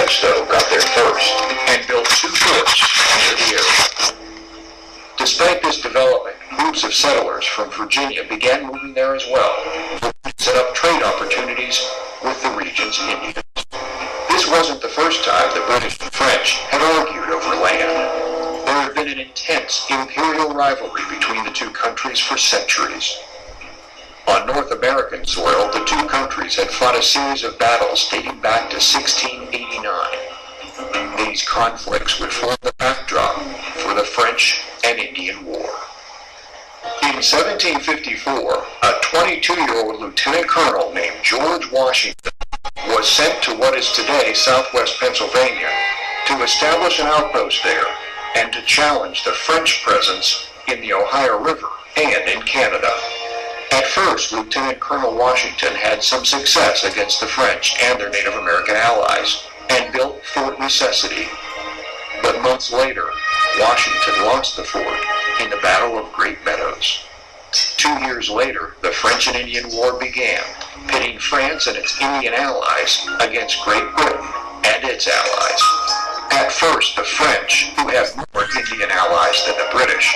French, though, got there first and built 2 forts near the area. Despite this development, groups of settlers from Virginia began moving there as well, to set up trade opportunities with the region's Indians. This wasn't the first time the British and French had argued over land. There had been an intense imperial rivalry between the 2 countries for centuries. On North American soil, the 2 countries had fought a series of battles dating back to 1689. These conflicts would form the backdrop for the French and Indian War. In 1754, a 22-year-old lieutenant colonel named George Washington was sent to what is today southwest Pennsylvania to establish an outpost there and to challenge the French presence in the Ohio River and in Canada. At first, Lieutenant Colonel Washington had some success against the French and their Native American allies and built Fort Necessity. But months later, Washington lost the fort in the Battle of Great Meadows. 2 years later, the French and Indian War began, pitting France and its Indian allies against Great Britain and its allies. At first, the French, who had more Indian allies than the British,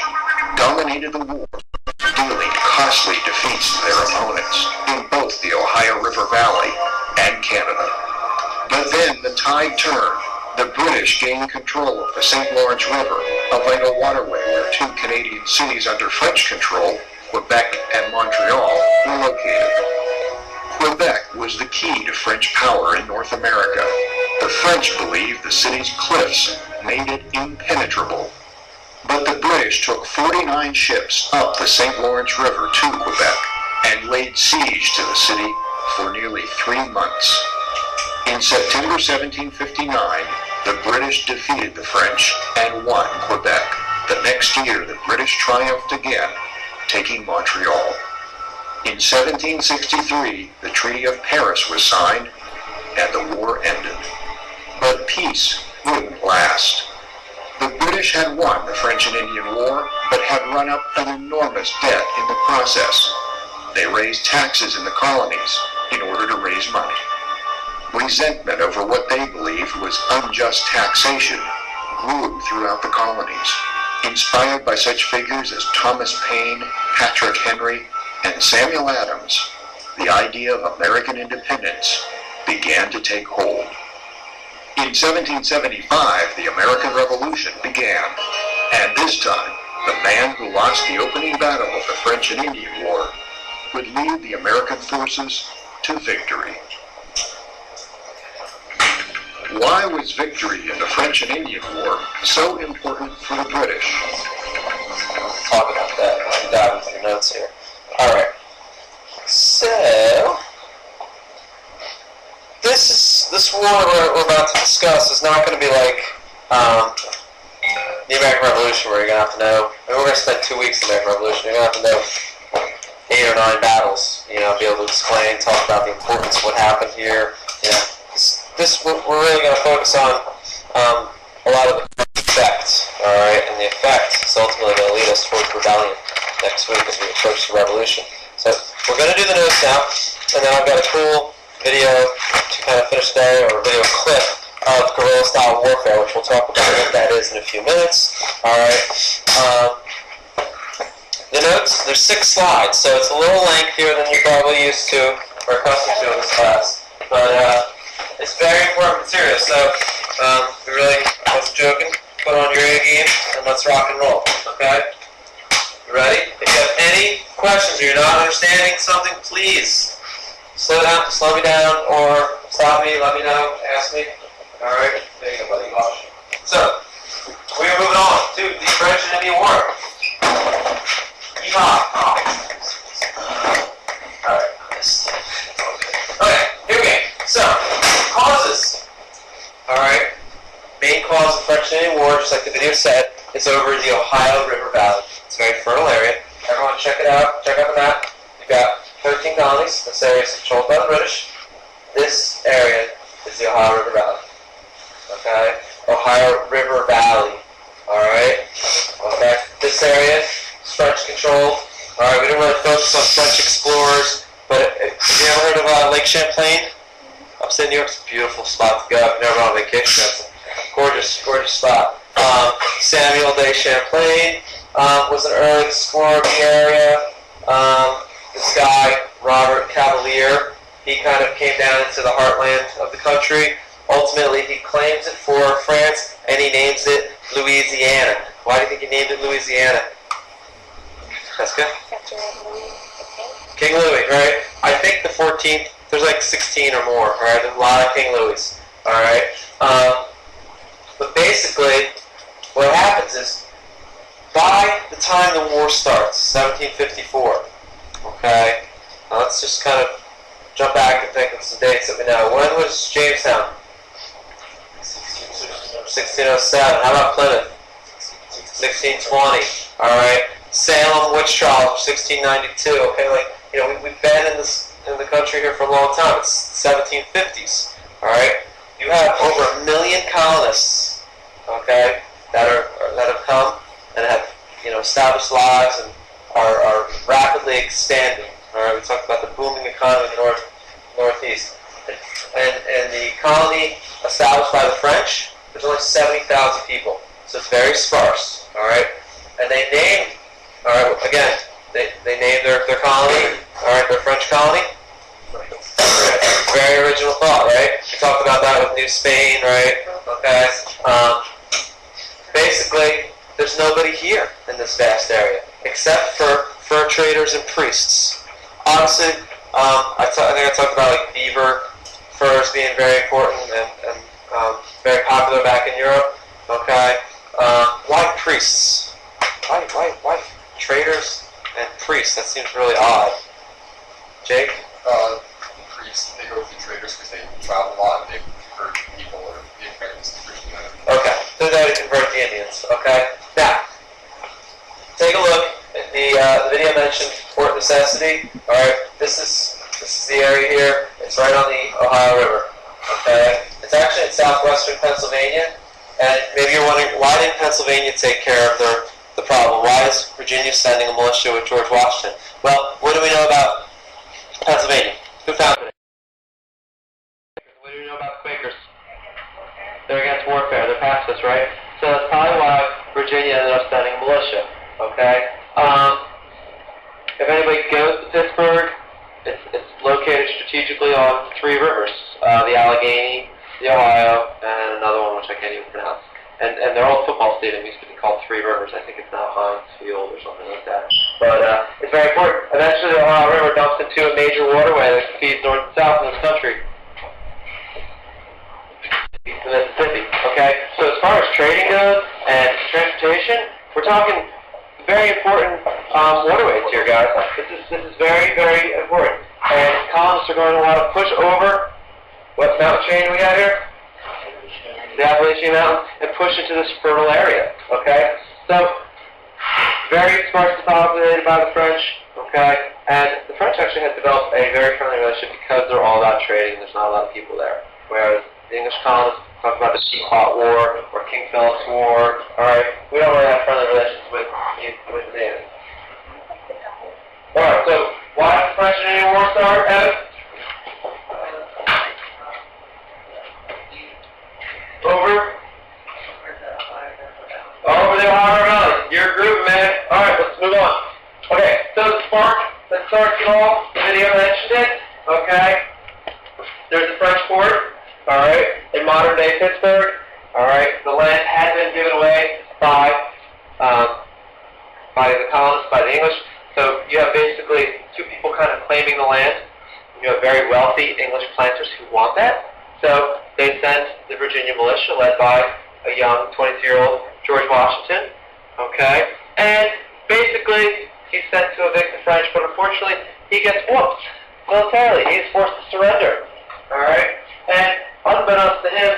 dominated the war, dealing costly defeats to their opponents in both the Ohio River Valley and Canada. But then the tide turned. The British gained control of the St. Lawrence River, a vital waterway where 2 Canadian cities under French control, Quebec and Montreal, were located. Quebec was the key to French power in North America. The French believed the city's cliffs made it impenetrable. But the British took 49 ships up the St. Lawrence River to Quebec and laid siege to the city for nearly 3 months. In September 1759, the British defeated the French and won Quebec. The next year, the British triumphed again, taking Montreal. In 1763, the Treaty of Paris was signed, and the war ended. But peace wouldn't last. The British had won the French and Indian War, but had run up an enormous debt in the process. They raised taxes in the colonies in order to raise money. Resentment over what they believed was unjust taxation grew throughout the colonies. Inspired by such figures as Thomas Paine, Patrick Henry, and Samuel Adams, the idea of American independence began to take hold. In 1775, the American Revolution began, and this time, the man who lost the opening battle of the French and Indian War would lead the American forces to victory. Why was victory in the French and Indian War so important for the British? Talk about that. I'm diving through notes here. Alright. So, this war we're about to discuss is not going to be like the American Revolution, where you're going to have to know. I mean, we're going to spend 2 weeks in the American Revolution. You're going to have to know 8 or 9 battles. You know, be able to explain, talk about the importance of what happened here. You know, we're really going to focus on a lot of the effect, all right, and the effect is ultimately going to lead us towards rebellion next week as we approach the revolution. So we're going to do the notes now, and then I've got a cool video to kind of finish there, or a video clip of guerrilla-style warfare, which we'll talk about what that is in a few minutes. All right. The notes, there's 6 slides, so it's a little lengthier than you're probably used to or accustomed to in this class, but it's very important material, so we really wasn't joking. Put on your A game and let's rock and roll, okay? You ready? If you have any questions or you're not understanding something, please slow me down, or stop me, let me know, ask me. Alright? There you go, buddy. So, we are moving on to the French and Indian War. Yeehaw! Alright, okay, here we go. So, causes. Alright, main cause of French and Indian War, just like the video said, is over the Ohio River Valley. It's a very fertile area. Everyone check it out. Check out the map. You've got 13 colonies. This area is controlled by the British. This area is the Ohio River Valley. Okay? Ohio River Valley. Alright? Okay? This area is French controlled. Alright, we didn't really focus on French explorers, but have you ever heard of Lake Champlain? upstate New York's a beautiful spot to go. If you've never been on vacation, it's a gorgeous, gorgeous spot. Samuel de Champlain was an early explorer of the area. This guy, Robert Cavalier, he kind of came down into the heartland of the country. Ultimately, he claims it for France, and he names it Louisiana. Why do you think he named it Louisiana? Jessica? King Louis, right? I think the 14th, there's like 16 or more, right? There's a lot of King Louis, all right? But basically, what happens is, by the time the war starts, 1754, okay? Now let's just kind of jump back and think of some dates that we know. When was Jamestown? 1607. How about Plymouth? 1620. All right. Salem witch trials, 1692. Okay, like we've been in the country here for a long time. It's 1750s. All right. You have over 1 million colonists. Okay, that have come and have established lives and are rapidly expanding. All right. We talked about the booming economy in the northeast, and the colony established by the French. There's only 70,000 people, so it's very sparse. All right, and they named. All right, again, they named their colony. All right, their French colony. Very original thought, right? We talked about that with New Spain, right? Okay. Basically, there's nobody here in this vast area except for fur traders and priests. Obviously, I think I talked about like beaver furs being very important and very popular back in Europe. Okay. Why priests? Why traders and priests? That seems really odd. Jake? Priests, they go through traders because they travel a lot and they convert people or the Americans to Christianity. Okay, they're there to convert the Indians. Okay, now take a look at the video mentioned Port Necessity. All right, this is the area here. It's right on the Ohio River. Okay, it's actually in southwestern Pennsylvania. And maybe you're wondering, why didn't Pennsylvania take care of the problem? Why is Virginia sending a militia with George Washington? Well, what do we know about Pennsylvania? Who founded it? What do we know about the Quakers? They're against warfare. They're pacifists, right? So that's probably why Virginia ended up sending a militia. Okay? If anybody goes to Pittsburgh, it's located strategically on 3 rivers. The Allegheny, the Ohio, and another one which I can't even pronounce. And their old football stadium used to be called 3 Rivers. I think it's now Heinz Field or something like that. But it's very important. Eventually the Ohio River dumps into a major waterway that feeds north and south in this country. The Mississippi. Okay? So as far as trading goes and transportation, we're talking very important waterways here, guys. This is very, very important. And colonists are going to want to push over what mountain chain we got here? The Appalachian Mountains, and push into this fertile area, okay? So, very sparsely populated by the French, okay? And the French actually had developed a very friendly relationship because they're all about trading. There's not a lot of people there. Whereas the English colonists talk about the Pequot War or King Philip's War, all right? We don't really have friendly relations with the natives. All right, so why did the French and Indian War start, Evan? Over the Ohio Valley. You're grooving, man. Alright, let's move on. Okay, so the spark that starts it all, the video mentioned it. Okay. There's a French port, alright, in modern day Pittsburgh. Alright, the land had been given away by the colonists, by the English. So you have basically 2 people kind of claiming the land. You have very wealthy English planters who want that. So they sent the Virginia militia led by a young 22-year-old George Washington, okay? And basically, he's sent to evict the French, but unfortunately, he gets whooped militarily. He's forced to surrender, all right? And unbeknownst to him,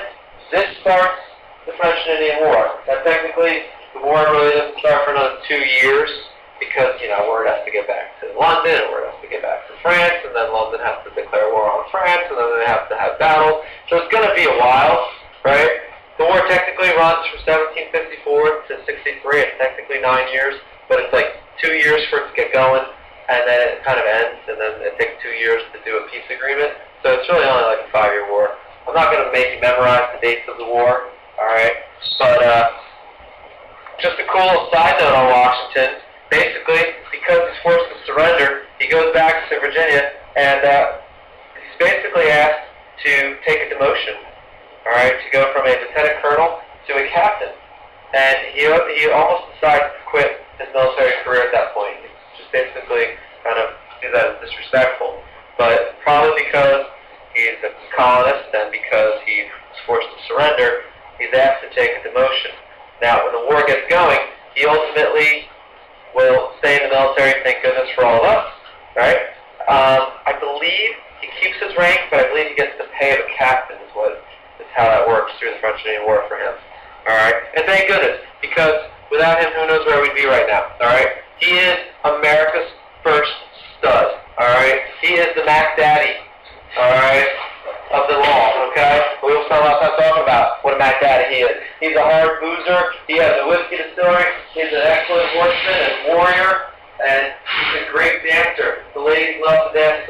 this starts the French and Indian War. Now, technically, the war really doesn't start for another 2 years because, word has to get back to London, and word has to get back to France, and then London has to declare war on France, and then they have to have battles. So it's going to be a while, right? The war technically runs from 1754 to 63. It's technically 9 years, but it's like 2 years for it to get going, and then it kind of ends, and then it takes 2 years to do a peace agreement. So it's really only like a 5-year war. I'm not going to make you memorize the dates of the war, all right? But just a cool side note on Washington. Basically, because he's forced to surrender, he goes back to Virginia, and he's basically asked to take a demotion, all right, to go from a lieutenant colonel to a captain. And he almost decides to quit his military career at that point. He just basically kind of do that as disrespectful. But probably because he's a colonist and because he was forced to surrender, he's asked to take a demotion. Now, when the war gets going, he ultimately will stay in the military, thank goodness for all of us, right? I believe he keeps his rank, but I believe he gets the pay of a captain is how that works through the French-Indian War for him. All right? And thank goodness, because without him, who knows where we'd be right now, all right? He is America's first stud, all right? He is the Mac Daddy, all right, of the law, okay? We will spend a lot of time talking about what a Mac Daddy he is. He's a hard boozer. He has a whiskey distillery. He's an excellent horseman and warrior, and he's a great dancer. The ladies love to dance